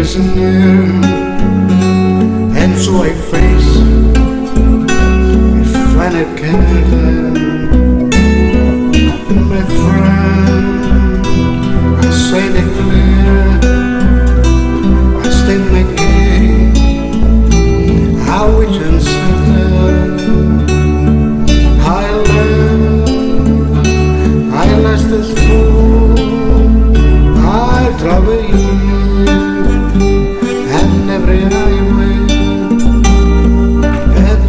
isn't near, and so I face if I can. My friend, I say it clear, I state my case, how we can settle. I last this fool, I travel and every highway at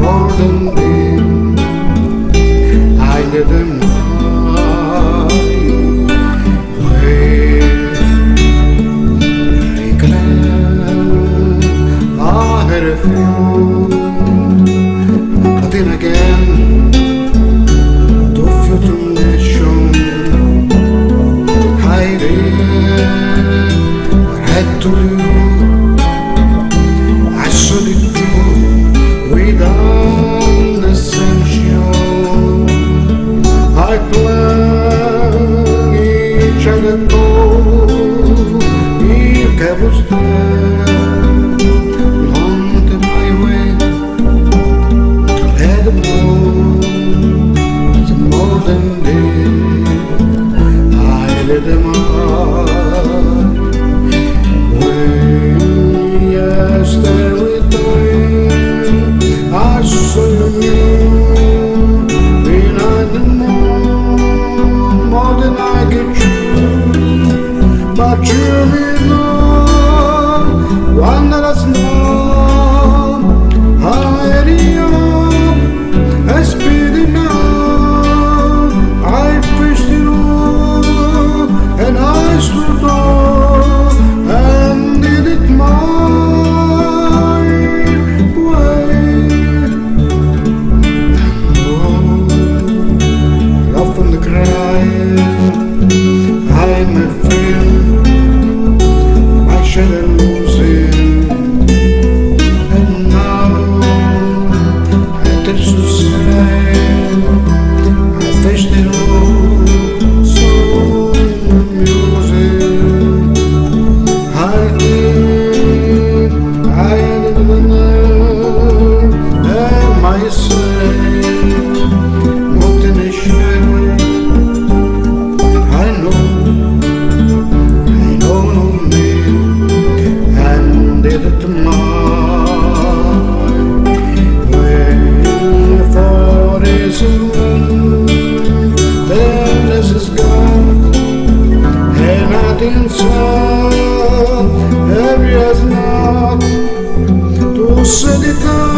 more than me. I didn't my way. Very glad I had a few, but then again, to future nation, I did what I had to do. I should do without essential. I plan each other goal, if I was there on the highway, at the moon, it's more than day. I let them out. When yesterday with time, I saw you. But you know, one that has known, I am a speeding now. I fished it all, and I stood up and did it my way. And love from the cry, I'm a friend. Should I lose it? And now I did so sad. I fished it all, so music. I did the nerve, and myself, not in a shy way. I know did it my way. For is then this is gone, and I didn't tell every as not to set it down.